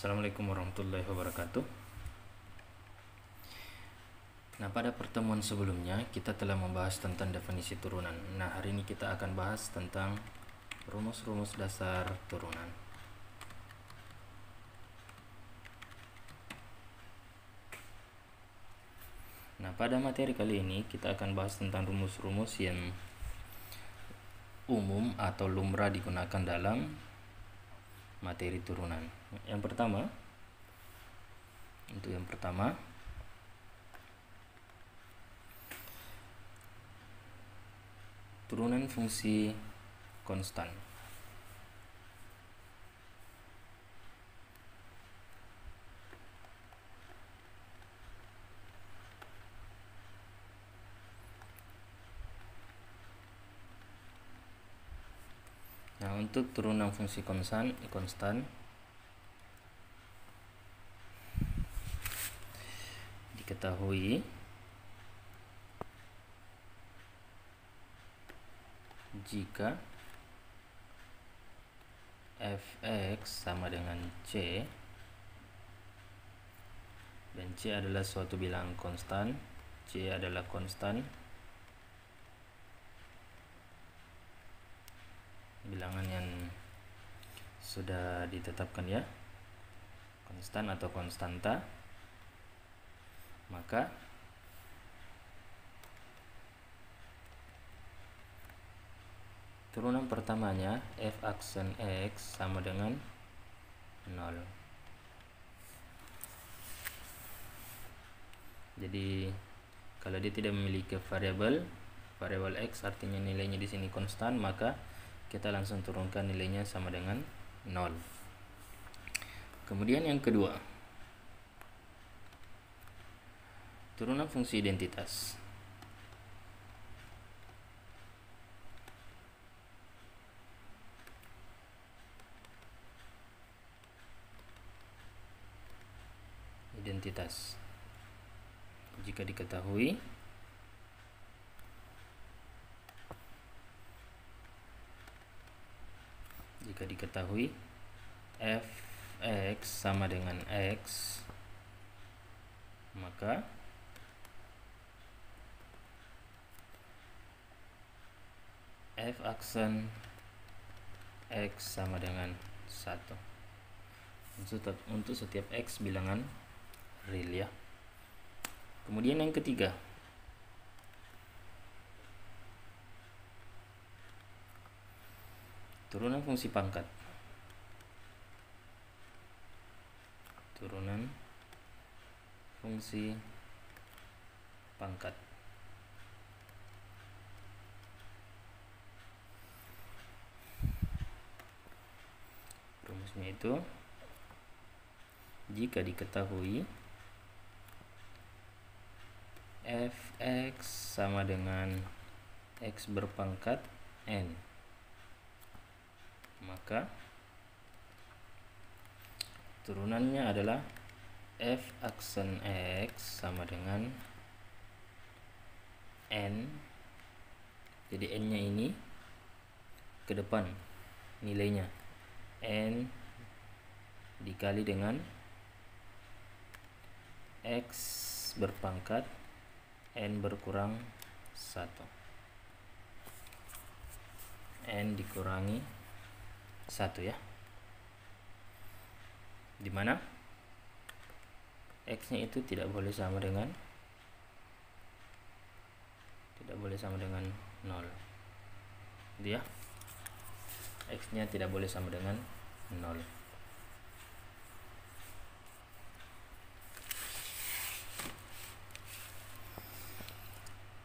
Assalamualaikum warahmatullahi wabarakatuh. Nah, pada pertemuan sebelumnya kita telah membahas tentang definisi turunan. Nah, hari ini kita akan bahas tentang rumus-rumus dasar turunan. Nah, pada materi kali ini kita akan bahas tentang rumus-rumus yang umum atau lumrah digunakan dalam materi turunan. Yang pertama, turunan fungsi konstan. Nah, untuk turunan fungsi konstan diketahui jika fx sama dengan c dan c adalah suatu bilangan konstan, c adalah konstan, bilangan yang sudah ditetapkan ya, konstan atau konstanta, maka turunan pertamanya f aksen x sama dengan 0. Jadi kalau dia tidak memiliki variabel x, artinya nilainya di sini konstan, maka kita langsung turunkan nilainya sama dengan 0. Kemudian yang kedua, turunan fungsi identitas. Jika diketahui fx sama dengan x, maka f aksen x sama dengan 1 untuk setiap x bilangan real ya. Kemudian yang ketiga, turunan fungsi pangkat. Rumusnya itu jika diketahui fx sama dengan x berpangkat n, maka turunannya adalah f aksen x sama dengan n. Jadi n nya ini ke depan nilainya n dikali dengan x berpangkat n berkurang 1, n dikurangi 1 ya, dimana x nya itu tidak boleh sama dengan 0 dia, x nya tidak boleh sama dengan 0.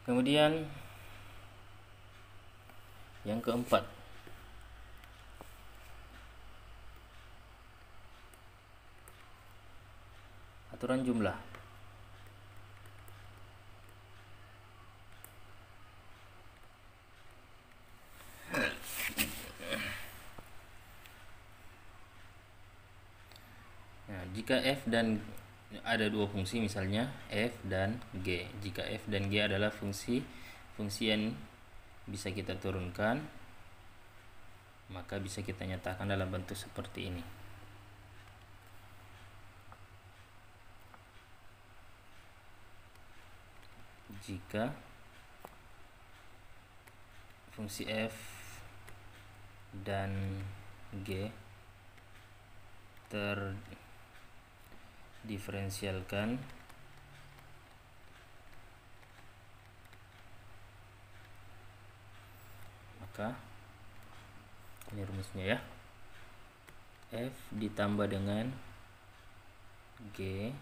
Kemudian yang keempat, aturan jumlah. Nah, jika f dan ada dua fungsi, misalnya f dan g. Jika f dan g adalah fungsi yang bisa kita turunkan, maka bisa kita nyatakan dalam bentuk seperti ini. jika fungsi f dan g terdiferensialkan maka ini rumusnya ya, f ditambah dengan g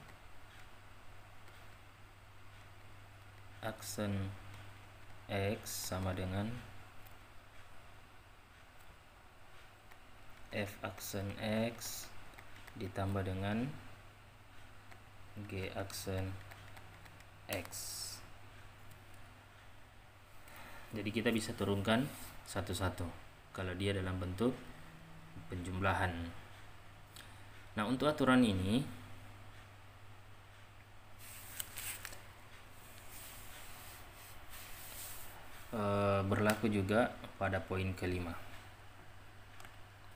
aksen x sama dengan f aksen x ditambah dengan g aksen x. Jadi kita bisa turunkan satu-satu kalau dia dalam bentuk penjumlahan. Nah, untuk aturan ini berlaku juga pada poin kelima.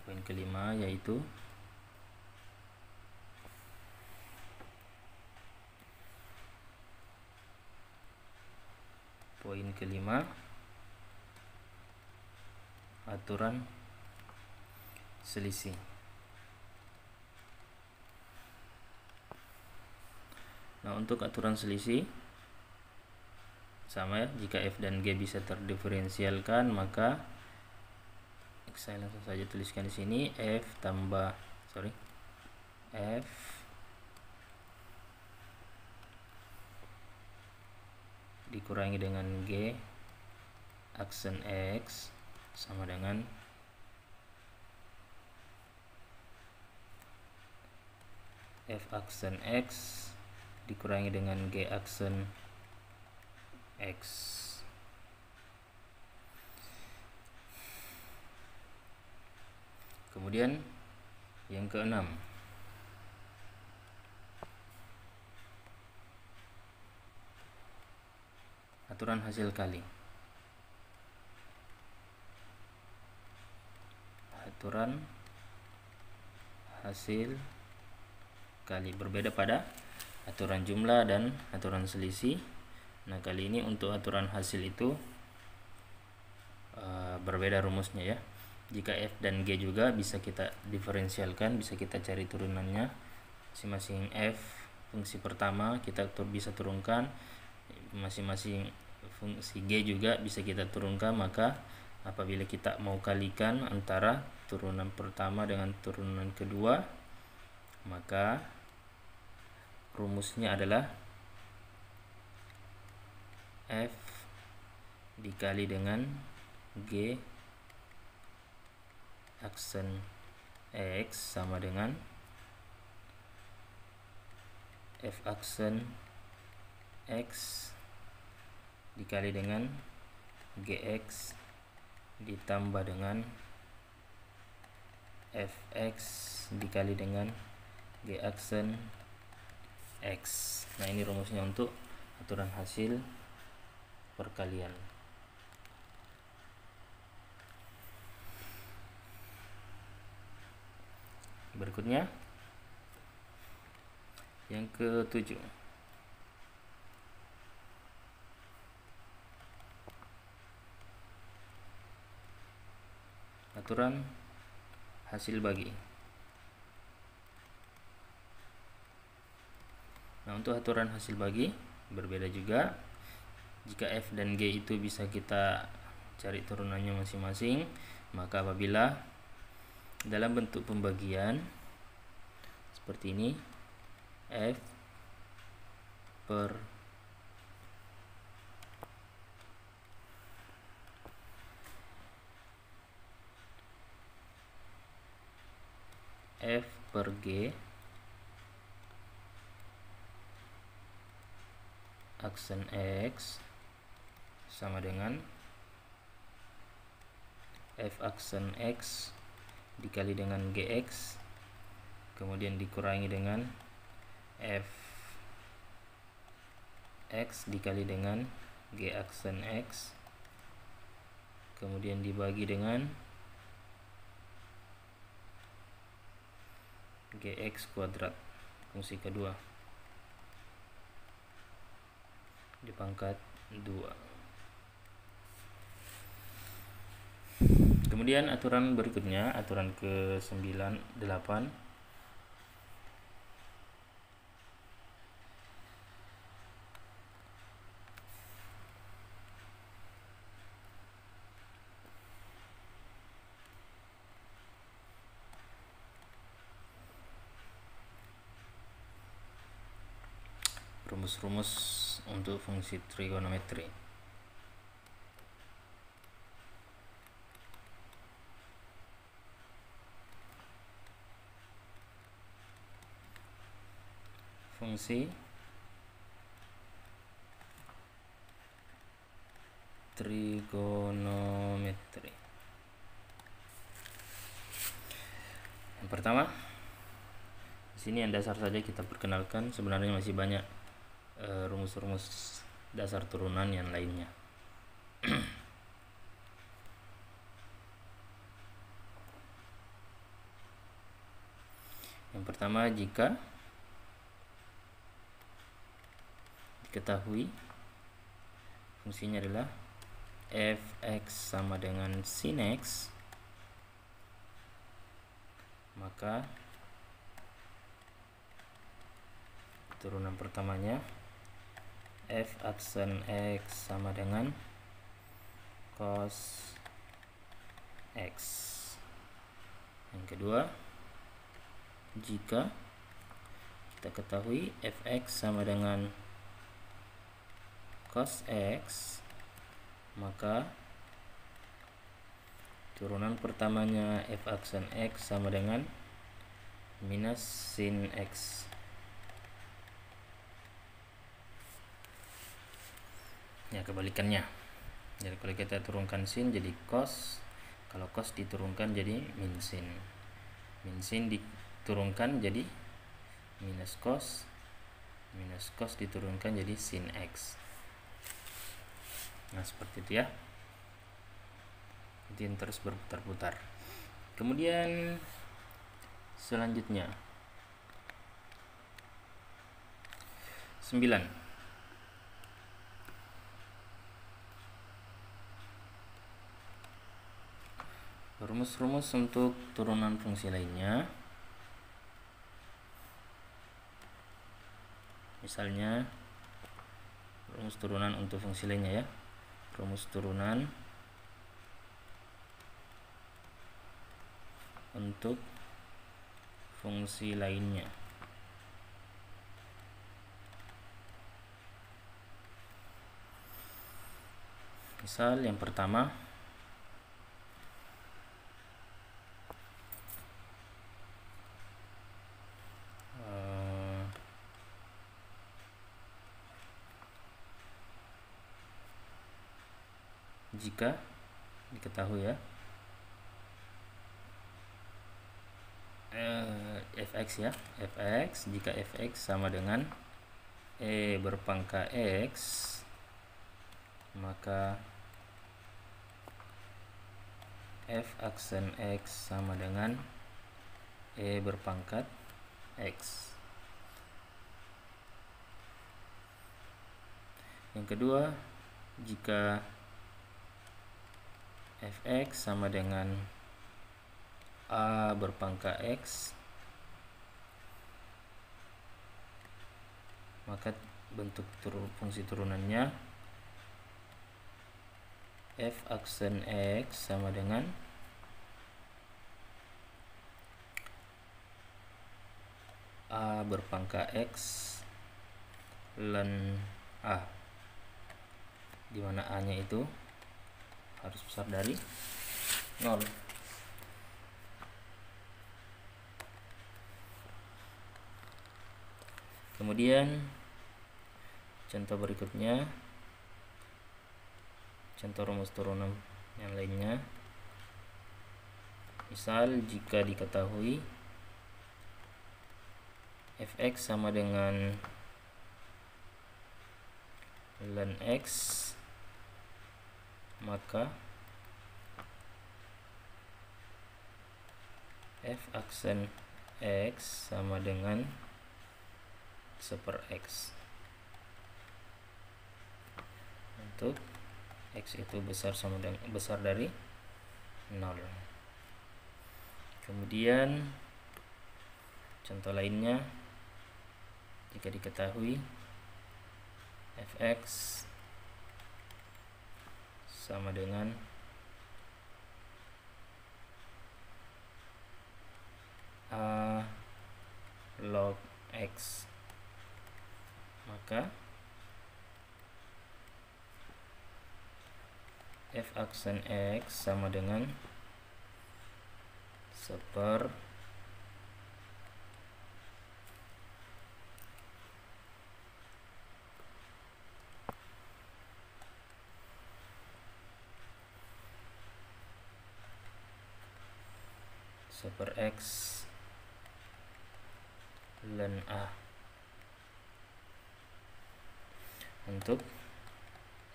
Poin kelima yaitu poin kelima, aturan selisih. Nah, untuk aturan selisih sama ya, jika f dan g bisa terdiferensialkan maka saya langsung saja tuliskan di sini f dikurangi dengan g aksen x sama dengan f aksen x dikurangi dengan g aksen x. Kemudian yang keenam, aturan hasil kali. Aturan hasil kali berbeda pada aturan jumlah dan aturan selisih. Nah, kali ini untuk aturan hasil itu berbeda rumusnya ya. Jika f dan g juga bisa kita diferensialkan, bisa kita cari turunannya. Masing-masing f fungsi pertama kita bisa turunkan, masing-masing fungsi g juga bisa kita turunkan. Maka apabila kita mau kalikan antara turunan pertama dengan turunan kedua, maka rumusnya adalah f dikali dengan g aksen x sama dengan f aksen x dikali dengan gx ditambah dengan fx dikali dengan g aksen x. Nah, ini rumusnya untuk aturan hasil perkalian. Berikutnya yang ke-7, aturan hasil bagi. Nah, untuk aturan hasil bagi berbeda juga. Jika f dan g itu bisa kita cari turunannya masing-masing, maka apabila dalam bentuk pembagian seperti ini, f per g aksen x sama dengan f aksen x dikali dengan gx kemudian dikurangi dengan f x dikali dengan g aksen x kemudian dibagi dengan gx kuadrat fungsi kedua dipangkat Kemudian aturan berikutnya, aturan ke-98, rumus-rumus untuk fungsi trigonometri. Fungsi trigonometri. Yang pertama, di sini yang dasar saja kita perkenalkan. Sebenarnya masih banyak rumus-rumus dasar turunan yang lainnya. Yang pertama, jika diketahui fungsinya adalah f(x) sama dengan sin x, maka turunan pertamanya f aksen x sama dengan cos x. Yang kedua, jika kita ketahui fx sama dengan cos x, maka turunan pertamanya f aksen x sama dengan minus sin x. Ya, kebalikannya. Jadi kalau kita turunkan sin jadi cos, kalau cos diturunkan jadi min sin. Min sin diturunkan jadi minus cos diturunkan jadi sin x. Nah, seperti itu ya. Jadi terus berputar-putar. Kemudian selanjutnya 9. Rumus-rumus untuk turunan fungsi lainnya. Misalnya rumus turunan untuk fungsi lainnya ya. Rumus turunan untuk fungsi lainnya. Misal yang pertama, jika diketahui ya fx ya, fx, jika fx sama dengan e berpangkat x, maka f aksen x sama dengan e berpangkat x. Yang kedua, jika fx sama dengan a berpangkat x, maka bentuk fungsi turunannya f aksen x sama dengan a berpangkat x ln a, dimana a nya itu harus besar dari 0. Kemudian contoh berikutnya, contoh rumus turunan yang lainnya. Misal jika diketahui fx sama dengan ln x, maka f aksen x sama dengan 1/x. untuk X itu besar dari 0. Kemudian contoh lainnya, jika diketahui fx sama dengan a log x, maka f aksen x sama dengan 1/(x) ln a. Untuk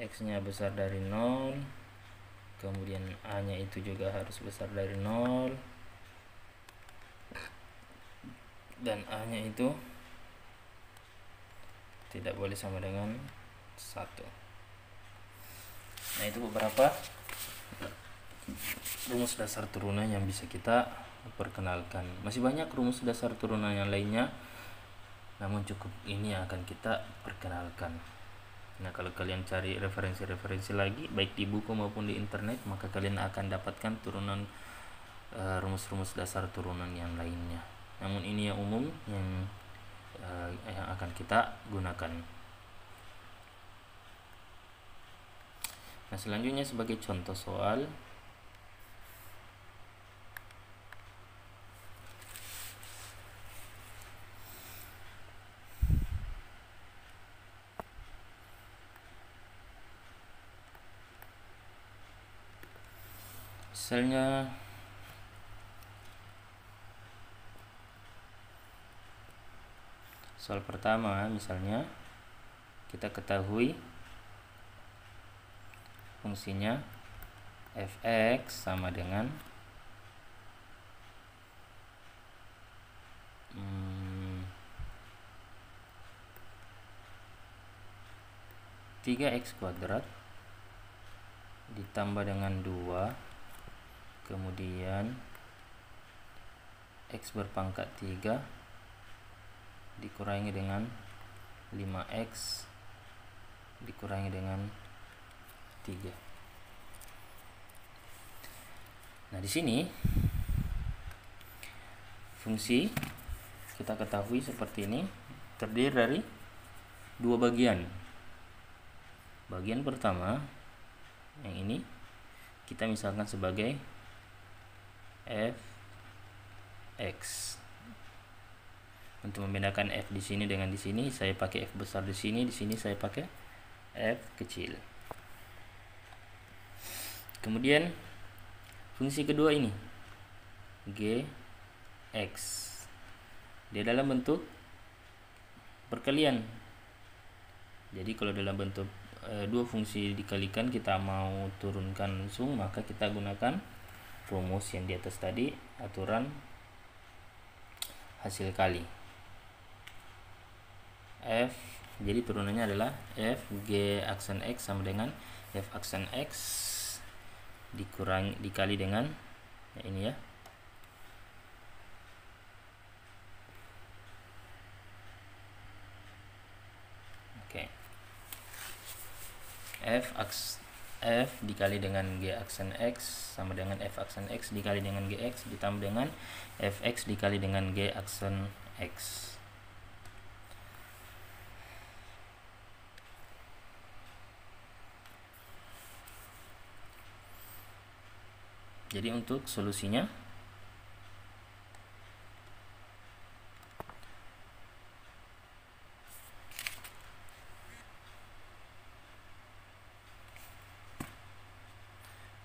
x nya besar dari 0, kemudian a nya itu juga harus besar dari 0, dan a nya itu tidak boleh sama dengan 1. Nah, itu beberapa rumus dasar turunan yang bisa kita perkenalkan. Masih banyak rumus dasar turunan yang lainnya, namun cukup ini yang akan kita perkenalkan. Nah, kalau kalian cari referensi-referensi lagi baik di buku maupun di internet, maka kalian akan dapatkan turunan rumus-rumus dasar turunan yang lainnya. Namun ini yang umum yang akan kita gunakan. Nah, selanjutnya sebagai contoh soal, misalnya soal pertama, misalnya kita ketahui fungsinya fx sama dengan 3x kuadrat ditambah dengan 2, kemudian x berpangkat 3 dikurangi dengan 5x dikurangi dengan 3. Nah, di sini fungsi kita ketahui seperti ini terdiri dari dua bagian. Bagian pertama yang ini kita misalkan sebagai fx. Untuk membedakan f di sini dengan di sini, saya pakai f besar di sini saya pakai f kecil. Kemudian fungsi kedua ini gx, dia dalam bentuk perkalian. Jadi kalau dalam bentuk dua fungsi dikalikan kita mau turunkan langsung, maka kita gunakan rumus yang di atas tadi, aturan hasil kali. F, jadi turunannya adalah f g aksen x sama dengan f aksen x dikali dengan ini ya. Oke. F dikali dengan g aksen x sama dengan f aksen x dikali dengan gx ditambah dengan fx dikali dengan g aksen x. Jadi untuk solusinya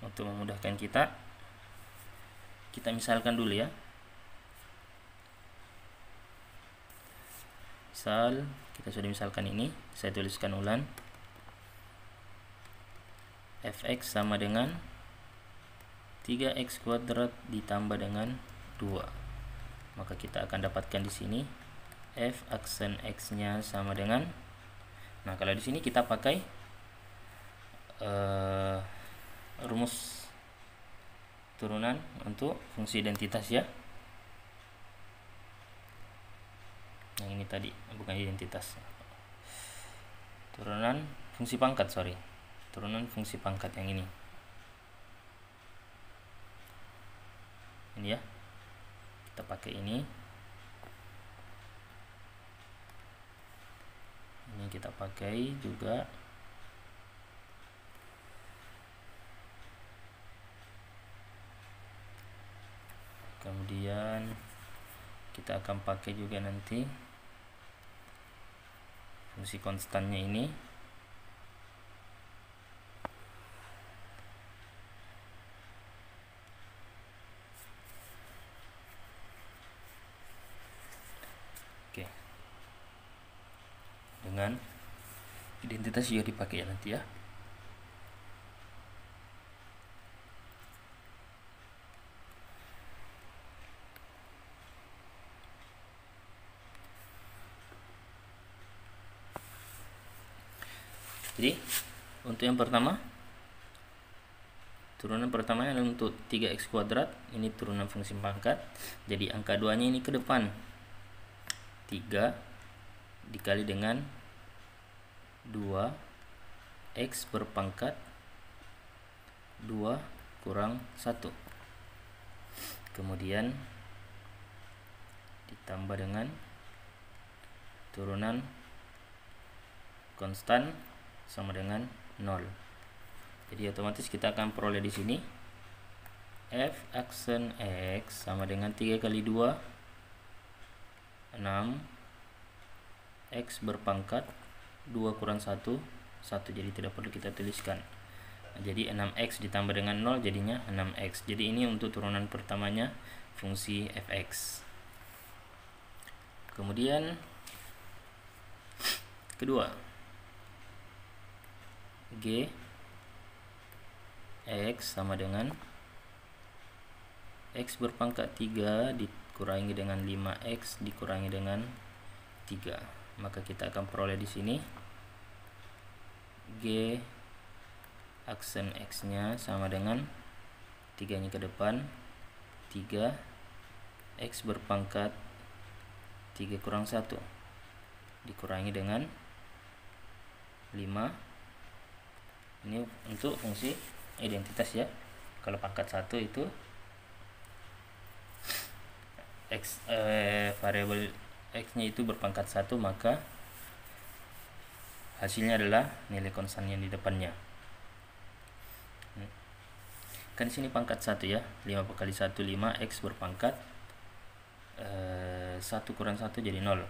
untuk memudahkan kita misalkan dulu ya. Misal kita sudah misalkan ini, saya tuliskan ulang. Fx sama dengan 3x kuadrat ditambah dengan 2. Maka kita akan dapatkan di sini f aksen x-nya sama dengan, nah kalau di sini kita pakai rumus turunan untuk fungsi identitas ya. Yang ini tadi bukan identitas, turunan fungsi pangkat, turunan fungsi pangkat yang ini ya, kita pakai ini kita pakai juga. Kemudian kita akan pakai juga nanti fungsi konstannya ini. Oke, dengan identitas juga dipakai ya nanti ya. Jadi untuk yang pertama, turunan pertamanya untuk 3x kuadrat, ini turunan fungsi pangkat. Jadi angka 2 nya ini ke depan, 3 dikali dengan 2x berpangkat 2 kurang 1, kemudian ditambah dengan turunan konstan sama dengan 0. Jadi otomatis kita akan peroleh di sini f aksen x sama dengan 3 kali 2 6 x berpangkat 2 kurang 1 1, jadi tidak perlu kita tuliskan. Jadi 6x ditambah dengan 0 jadinya 6x. Jadi ini untuk turunan pertamanya fungsi fx. Kemudian kedua, g x sama dengan x berpangkat 3 dikurangi dengan 5x dikurangi dengan 3. Maka kita akan peroleh di sini g aksen x nya sama dengan 3 nya ke depan 3 x berpangkat 3 kurang 1 dikurangi dengan 5. Ini untuk fungsi identitas ya. Kalau pangkat 1 itu x variabel x nya itu berpangkat 1, maka hasilnya adalah nilai konstan yang di depannya. Kan di sini pangkat 1 ya, 5 kali 1 5, x berpangkat 1 kurang 1 jadi 0.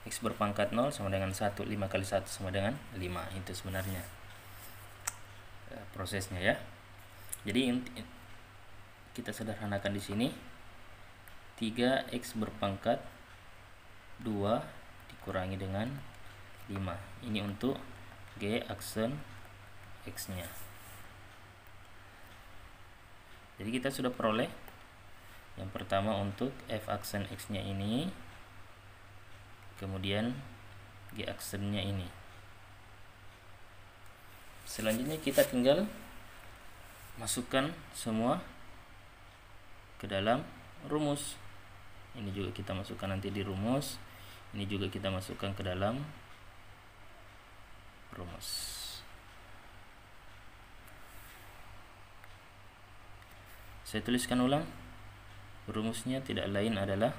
X berpangkat 0 sama dengan 1, 5 kali 1 sama dengan 5. Itu sebenarnya prosesnya ya. Jadi kita sederhanakan di sini 3x berpangkat 2 dikurangi dengan 5. Ini untuk g aksen x nya. Jadi kita sudah peroleh yang pertama untuk f aksen x nya ini, kemudian g aksennya ini. Selanjutnya kita tinggal masukkan semua ke dalam rumus. Ini juga kita masukkan nanti di rumus. Ini juga kita masukkan ke dalam rumus. Saya tuliskan ulang. Rumusnya tidak lain adalah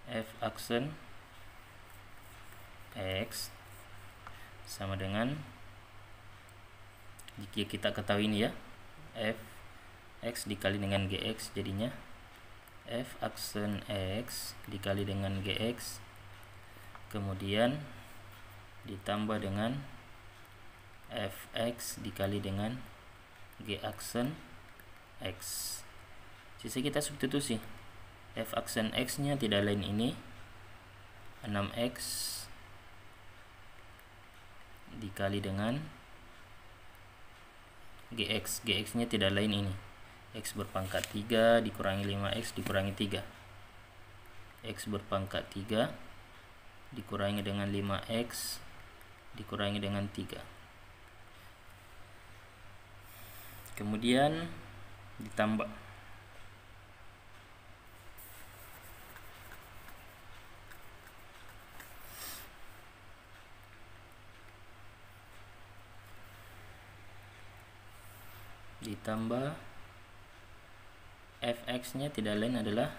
f aksen x sama dengan, jika kita ketahui ini ya, f x dikali dengan gx, jadinya f aksen x dikali dengan gx kemudian ditambah dengan fx dikali dengan g aksen x. Sisa kita substitusi. F aksen x nya tidak lain ini 6x dikali dengan gx. Gx nya tidak lain ini x berpangkat 3 dikurangi 5x dikurangi 3. X berpangkat 3 dikurangi dengan 5x dikurangi dengan 3. Kemudian ditambah fx-nya tidak lain adalah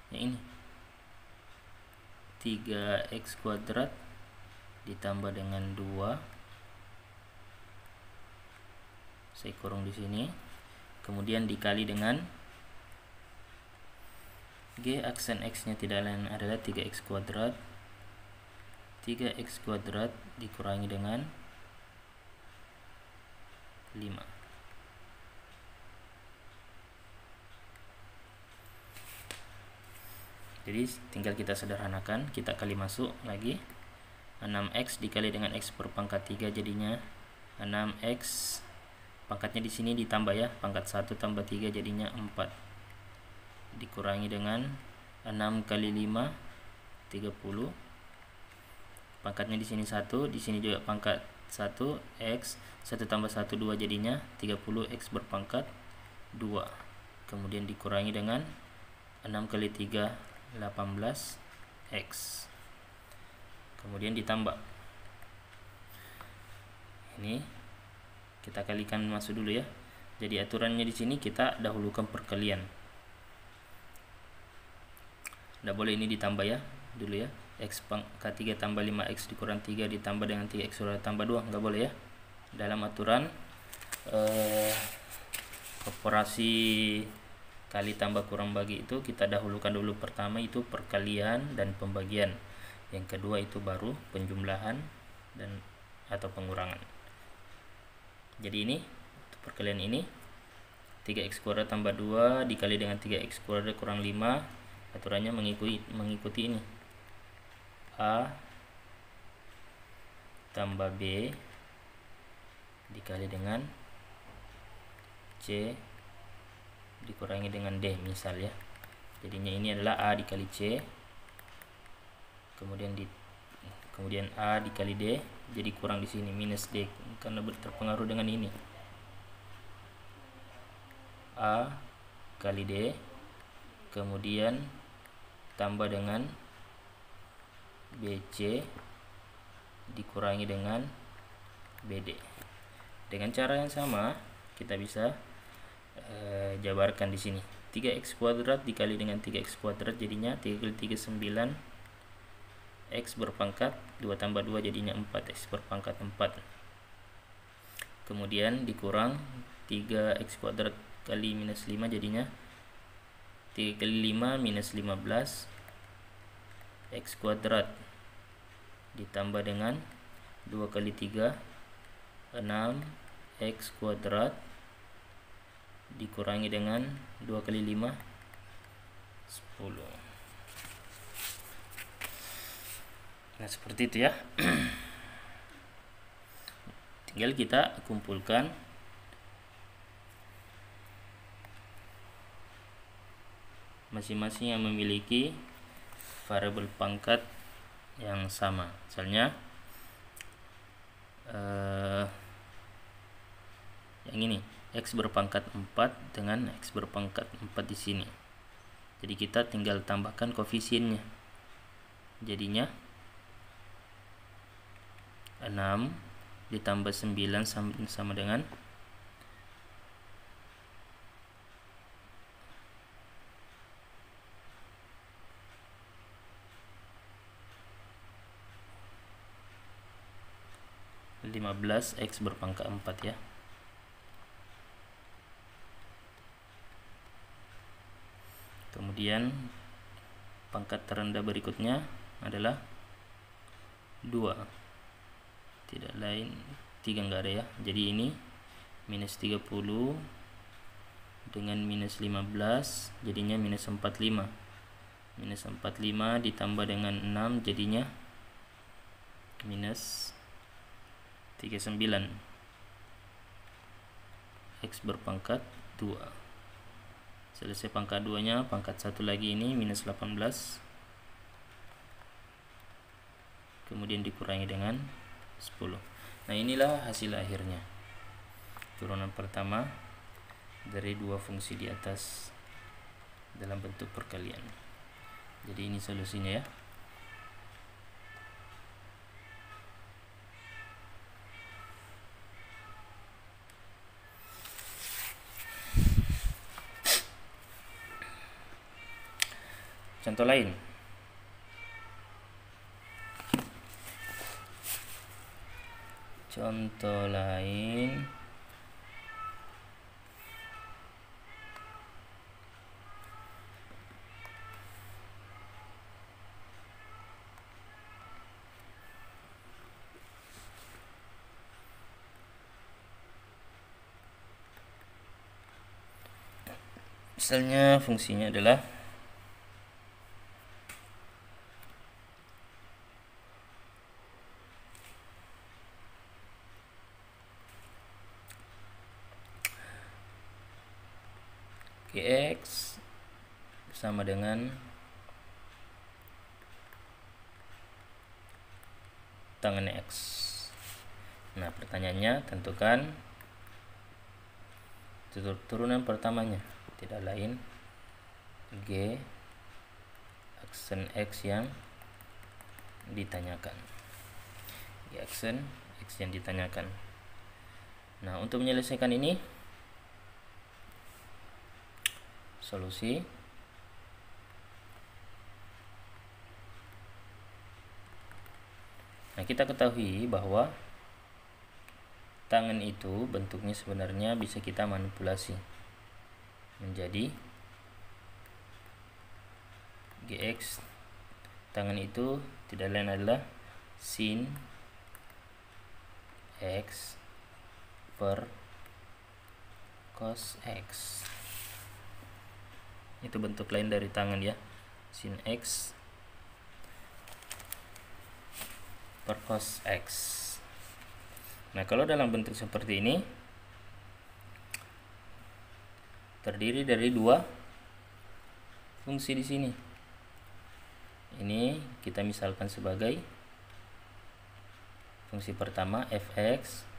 yang ini, 3x kuadrat ditambah dengan 2, saya kurung di sini, kemudian dikali dengan g, aksen x-nya tidak lain adalah 3x kuadrat, 3x kuadrat dikurangi dengan 5. Jadi tinggal kita sederhanakan, kita kali masuk lagi, 6x dikali dengan x berpangkat 3 jadinya 6x, pangkatnya di sini ditambah ya, pangkat 1 tambah 3 jadinya 4, dikurangi dengan 6 kali 5 30, pangkatnya di sini 1, di sini juga pangkat 1, x 1 tambah 1 2 jadinya 30x berpangkat 2, kemudian dikurangi dengan 6 kali 3 18x, kemudian ditambah ini, kita kalikan masuk dulu ya. Jadi aturannya di sini kita dahulukan perkalian, tidak boleh ini ditambah ya dulu ya, x pangkat 3 tambah 5x dikurang 3 ditambah dengan 3x tambah 2, nggak boleh ya. Dalam aturan operasi kali tambah kurang bagi itu kita dahulukan dulu, pertama itu perkalian dan pembagian, yang kedua itu baru penjumlahan dan atau pengurangan. Jadi ini perkalian ini 3x kuadrat tambah 2 dikali dengan 3x kuadrat kurang 5, aturannya mengikuti ini, A tambah B dikali dengan C dikurangi dengan D misal ya. Jadinya ini adalah A dikali C, kemudian A dikali D, jadi kurang di sini minus D karena terpengaruh dengan ini, A kali D, kemudian tambah dengan BC dikurangi dengan BD. Dengan cara yang sama kita bisa jabarkan di sini, 3x kuadrat dikali dengan 3x kuadrat jadinya 3 kali 3 9, x berpangkat 2 tambah 2 jadinya 4x berpangkat 4, kemudian dikurang 3x kuadrat kali minus 5 jadinya 3 kali 5 minus 15 x kuadrat ditambah dengan 2 kali 3 6 x kuadrat dikurangi dengan 2 kali 5 10. Nah seperti itu ya. Tinggal kita kumpulkan masing-masing yang memiliki variabel pangkat yang sama. Misalnya yang ini x berpangkat 4 dengan x berpangkat 4 di sini. Jadi kita tinggal tambahkan koefisiennya. Jadinya 6 ditambah 9 sama dengan 15x berpangkat 4 ya. Kemudian pangkat terendah berikutnya adalah 2, tidak lain 3 enggak ada ya. Jadi ini minus 30 dengan minus 15 jadinya minus 45, minus 45 ditambah dengan 6 jadinya minus 39 x berpangkat 2. Selesai pangkat 2 nya, pangkat 1 lagi ini minus 18 kemudian dikurangi dengan 10. Nah, inilah hasil akhirnya, turunan pertama dari dua fungsi di atas dalam bentuk perkalian. Jadi ini solusinya ya. Contoh lain. Contoh lain. Misalnya fungsinya adalah Gx sama dengan tangan X. Nah, pertanyaannya tentukan turunan pertamanya, tidak lain G aksen X yang ditanyakan. G aksen X yang ditanyakan. Nah, untuk menyelesaikan ini, solusi nah, kita ketahui bahwa tangan itu bentuknya sebenarnya bisa kita manipulasi menjadi Gx. Tangan itu tidak lain adalah sin X per cos X. Itu bentuk lain dari tangan ya, sin X per cos X. Nah, kalau dalam bentuk seperti ini terdiri dari dua fungsi di sini. Ini kita misalkan sebagai fungsi pertama fx,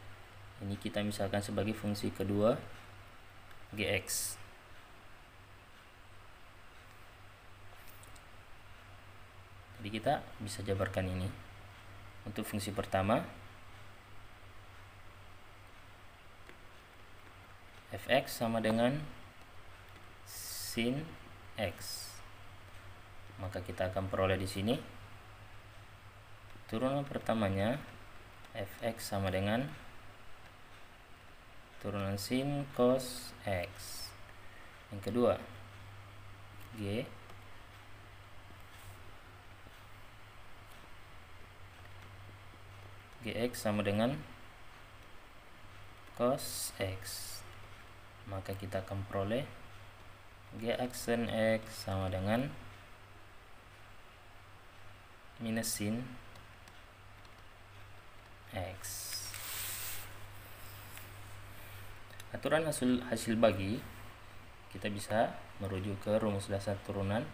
ini kita misalkan sebagai fungsi kedua gx. Jadi kita bisa jabarkan ini. Untuk fungsi pertama fx sama dengan sin x, maka kita akan peroleh di sini turunan pertamanya fx sama dengan turunan sin cos x. Yang kedua gx sama dengan cos x, maka kita akan peroleh g aksen x sama dengan minus sin x. Aturan hasil bagi kita bisa merujuk ke rumus dasar turunan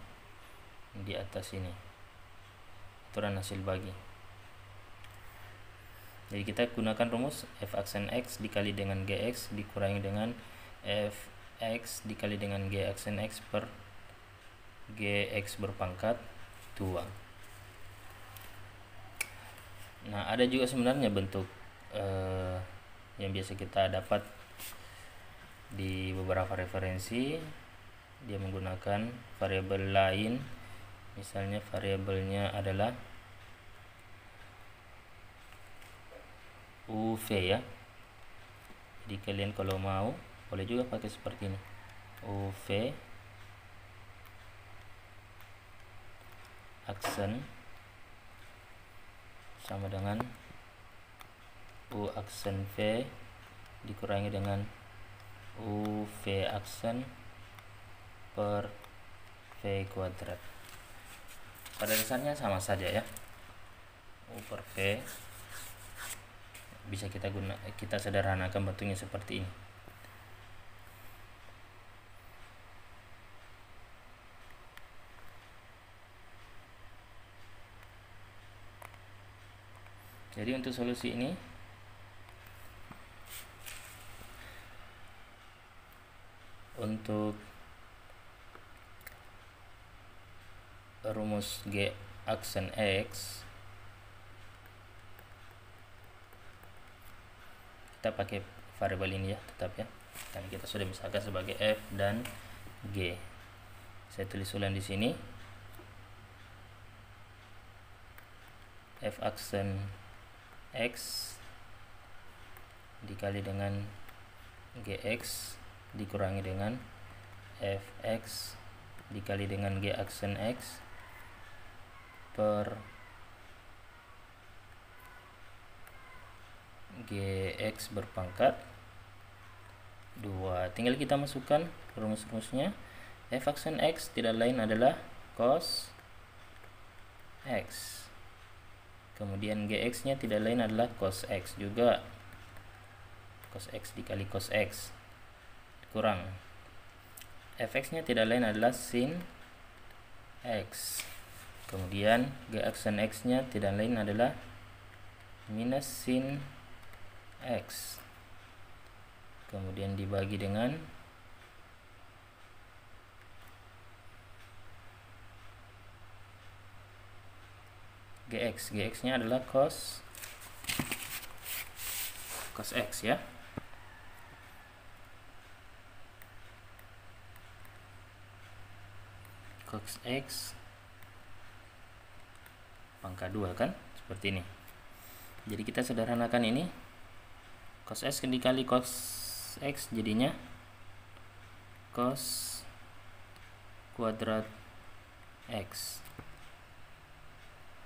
di atas ini, aturan hasil bagi. Jadi kita gunakan rumus f aksen x dikali dengan gx dikurangi dengan fx dikali dengan g aksen x per gx berpangkat 2. Nah, ada juga sebenarnya bentuk yang biasa kita dapat di beberapa referensi. Dia menggunakan variabel lain, misalnya variabelnya adalah UV ya. Jadi kalian kalau mau boleh juga pakai seperti ini, UV aksen sama dengan U aksen V dikurangi dengan UV aksen per V kuadrat. Pada dasarnya sama saja ya, U per V. Bisa kita sederhanakan bentuknya seperti ini. Jadi untuk solusi ini untuk rumus G aksen X kita pakai variabel ini ya, tetap ya, karena kita sudah misalkan sebagai F dan G. Saya tulis ulang di sini, F aksen X dikali dengan Gx dikurangi dengan Fx dikali dengan G aksen X per Gx berpangkat 2. Tinggal kita masukkan rumus-rumusnya. F aksen X tidak lain adalah cos X. Kemudian Gx nya tidak lain adalah cos X juga. Cos X dikali cos X kurang. Fx nya tidak lain adalah sin X. Kemudian G aksen X nya tidak lain adalah minus sin X. Kemudian dibagi dengan Gx. Gx nya adalah cos X ya. Cos X pangkat 2 kan, seperti ini. Jadi kita sederhanakan ini, cos X dikali cos X jadinya cos kuadrat X.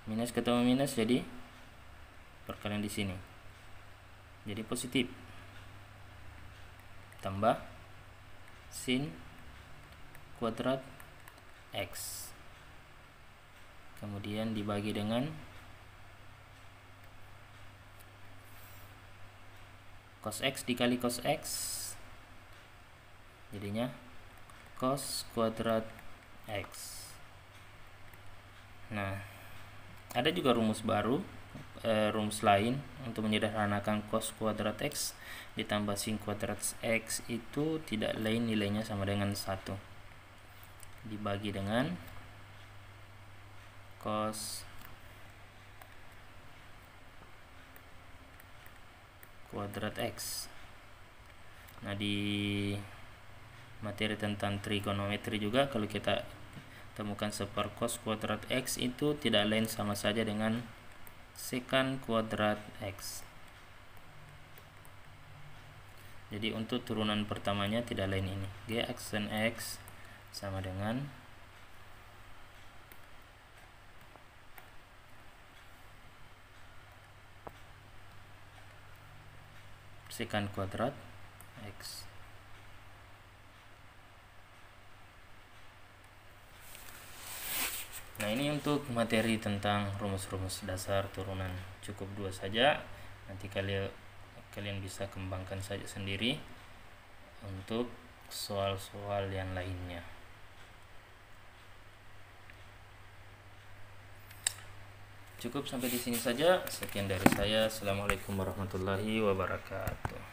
Minus ketemu minus jadi perkalian di sini. Jadi positif. Tambah sin kuadrat X. Kemudian dibagi dengan cos X dikali cos X jadinya cos kuadrat X. Nah, ada juga rumus baru, rumus lain untuk menyederhanakan cos kuadrat X ditambah sin kuadrat X itu tidak lain nilainya sama dengan 1 dibagi dengan cos kuadrat X. Nah, di materi tentang trigonometri juga kalau kita temukan seper cos kuadrat X itu tidak lain sama saja dengan secant kuadrat X. Jadi untuk turunan pertamanya tidak lain ini, G aksen X sama dengan secant kuadrat X. Nah, ini untuk materi tentang rumus-rumus dasar turunan, cukup 2 saja. Nanti kalian bisa kembangkan saja sendiri untuk soal-soal yang lainnya. Cukup sampai di sini saja. Sekian dari saya. Assalamualaikum warahmatullahi wabarakatuh.